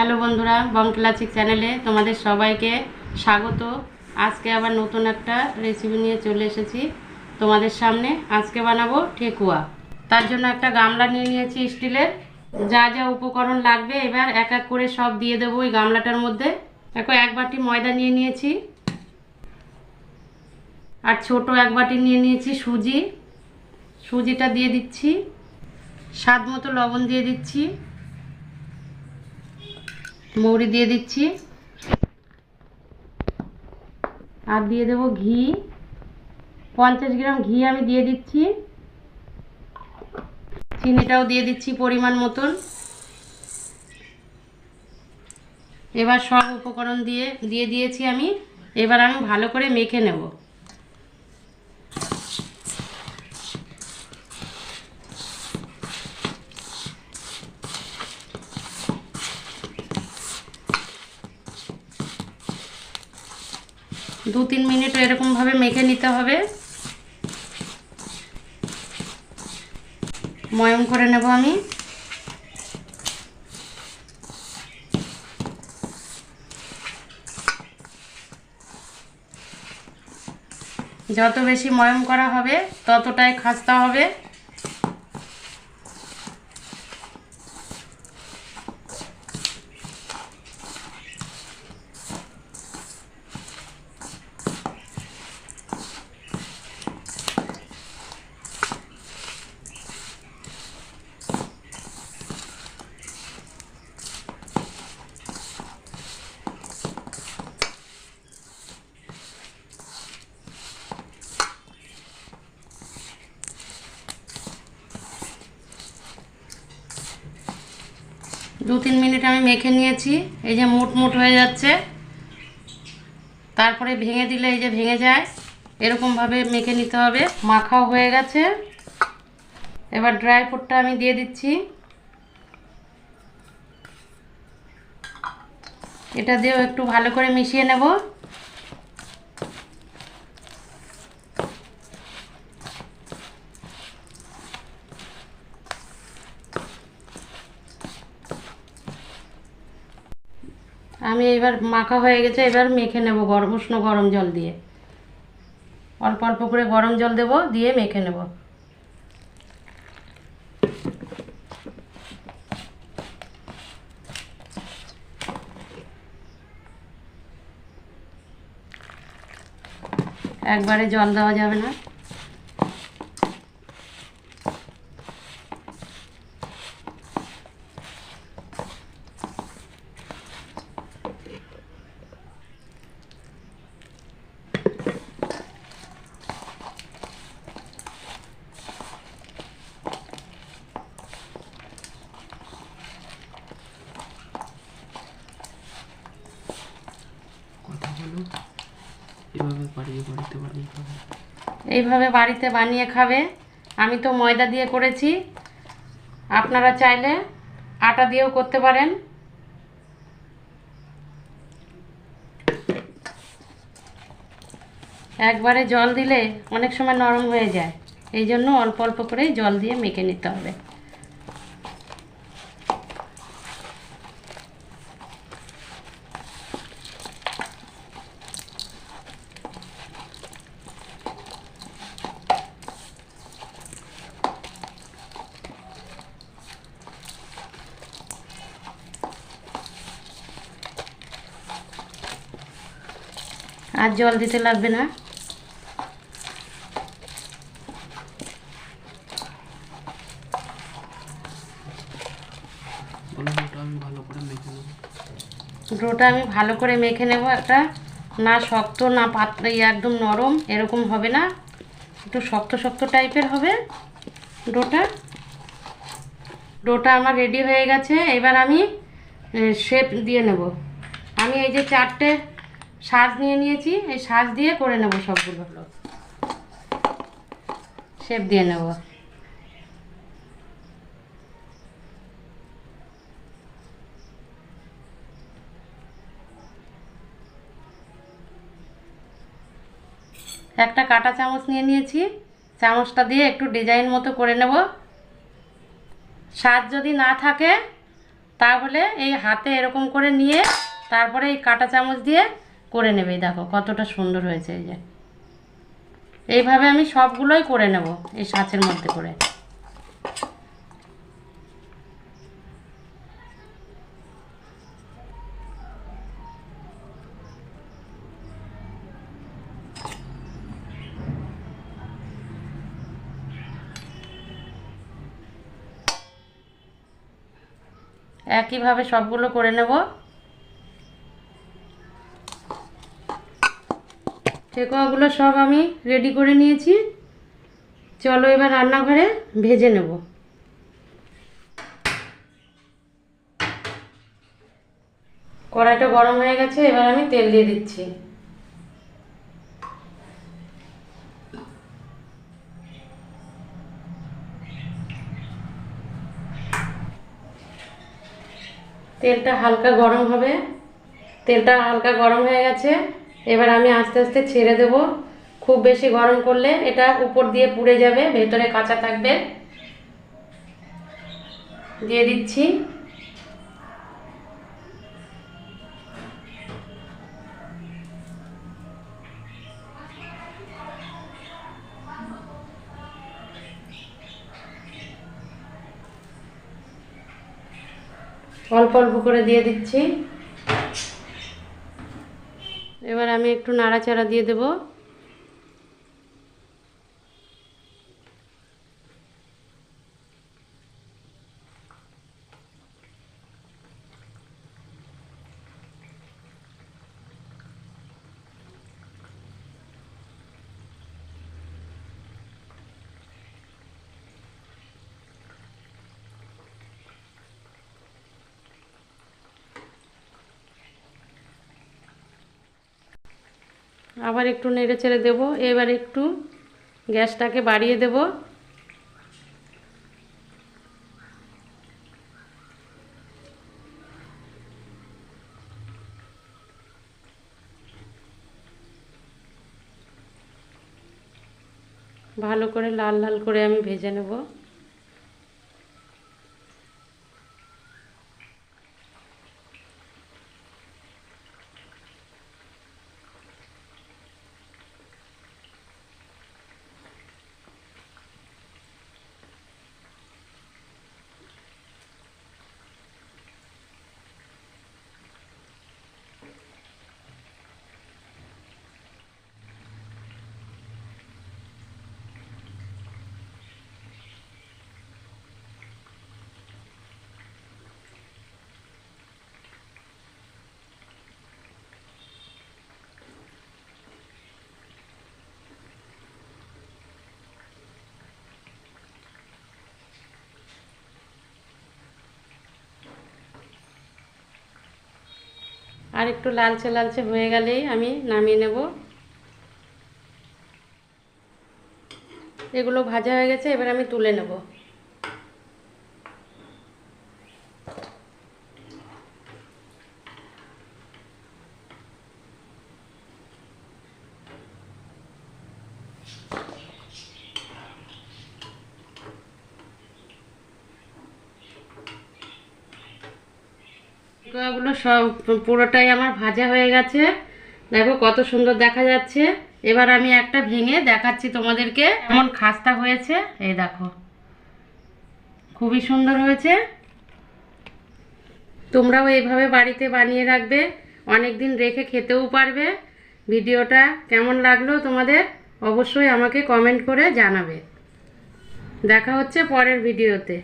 Hello বন্ধুরা, বং classic চ্যানেলে তোমাদের সবাইকে স্বাগত। আজকে আবার নতুন একটা রেসিপি নিয়ে চলে এসেছি তোমাদের সামনে। আজকে বানাবো ঠেকুয়া। তার জন্য একটা গামলা নিয়ে নিয়েছি স্টিলের। যা যা উপকরণ লাগবে এবার এক এক করে সব দিয়ে দেবো ওই গামলাটার মধ্যে। দেখো, এক বাটি ময়দা নিয়ে নিয়েছি, আর ছোট এক বাটি নিয়ে নিয়েছি সুজি। সুজিটা দিয়ে দিচ্ছি, স্বাদ মতো লবণ দিয়ে দিচ্ছি, মৌরি দিয়ে দিচ্ছি, আর দিয়ে দেবো ঘি। 50 গ্রাম ঘি আমি দিয়ে দিচ্ছি। চিনিটাও দিয়ে দিচ্ছি পরিমাণ মতন। এবার সব উপকরণ দিয়ে দিয়েছি আমি। এবার আমি ভালো করে মেখে নেব। দু তিন মিনিট এরকমভাবে মেখে নিতে হবে। ময়ম করে নেব আমি। যত বেশি ময়ম করা হবে ততটাই খাস্তা হবে। দু তিন মিনিট আমি মেখে নিয়েছি। এই যে মুট মুট হয়ে যাচ্ছে, তারপরে ভেঙে দিলে এই যে ভেঙে যায়, এরকমভাবে মেখে নিতে হবে। মাখাও হয়ে গেছে। এবার ড্রাই ফ্রুটটা আমি দিয়ে দিচ্ছি। এটা দিয়েও একটু ভালো করে মিশিয়ে নেব। আমি এবার মাখা হয়ে গেছে, এবার মেখে নেব উষ্ণ গরম জল দিয়ে। অল্প অল্প করে গরম জল দেব, দিয়ে মেখে নেব। একবারে জল দেওয়া যাবে না। এইভাবে বাড়িতে বানিয়ে খাবে। আমি তো ময়দা দিয়ে করেছি, আপনারা চাইলে আটা দিয়েও করতে পারেন। একবারে জল দিলে অনেক সময় নরম হয়ে যায়, এই জন্য অল্প অল্প করে জল দিয়ে মেখে নিতে হবে। আর জল দিতে লাগবে না। ডোটা আমি ভালো করে মেখে নেব। একটা না শক্ত না পাতলা, একদম নরম এরকম হবে না, একটু শক্ত শক্ত টাইপের হবে ডোটা। ডোটা আমার রেডি হয়ে গেছে। এবার আমি শেপ দিয়ে নেব। আমি এই যে 4টে সাজ নিয়ে নিয়েছি, এই সাজ দিয়ে করে নেব সবগুলো। শেপ দিয়ে নেব। একটা কাঁটা চামচ নিয়ে নিয়েছি, চামচটা দিয়ে একটু ডিজাইন মতো করে নেব। সাজ যদি না থাকে তাহলে এই হাতে এরকম করে নিয়ে তারপরে এই কাঁটা চামচ দিয়ে করে নেবে। দেখো কতটা সুন্দর হয়েছে। এই যে এইভাবে আমি সবগুলোই করে নেব এই ছাঁচের মধ্যে করে। একইভাবে সবগুলো করে নেব। ঠেকুয়াগুলো সব আমি রেডি করে নিয়েছি। চলো এবার রান্নাঘরে ভেজে নেব। কড়াইটা গরম হয়ে গেছে, এবার আমি তেল দিয়ে দিচ্ছি। তেলটা হালকা গরম হবে। তেলটা হালকা গরম হয়ে গেছে, এবার আমি আস্তে আস্তে ছেড়ে দেব। খুব বেশি গরম করলে এটা উপর দিয়ে পুড়ে যাবে, ভেতরে কাঁচা থাকবে। দিয়ে দিচ্ছি। অল্প অল্প করে দিয়ে দিচ্ছি। এবার আমি একটু নাড়াচাড়া দিয়ে দেব। আবার একটু নেড়ে চেড়ে দেবো। এবার একটু গ্যাসটাকে বাড়িয়ে দেব। ভালো করে লাল লাল করে আমি ভেজে নেব। আর একটু লালচে লালচে হয়ে গেলেই আমি নামিয়ে নেব। এগুলো ভাজা হয়ে গেছে, এবার আমি তুলে নেব। ঠেকুয়াগুলো সব পুরোটাই আমার ভাজা হয়ে গেছে। দেখো কত সুন্দর দেখা যাচ্ছে। এবার আমি একটা ভেঙে দেখাচ্ছি তোমাদেরকে কেমন খাস্তা হয়েছে। এই দেখো খুবই সুন্দর হয়েছে। তোমরাও এইভাবে বাড়িতে বানিয়ে রাখবে, অনেক দিন রেখে খেতেও পারবে। ভিডিওটা কেমন লাগলো তোমাদের অবশ্যই আমাকে কমেন্ট করে জানাবে। দেখা হচ্ছে পরের ভিডিওতে।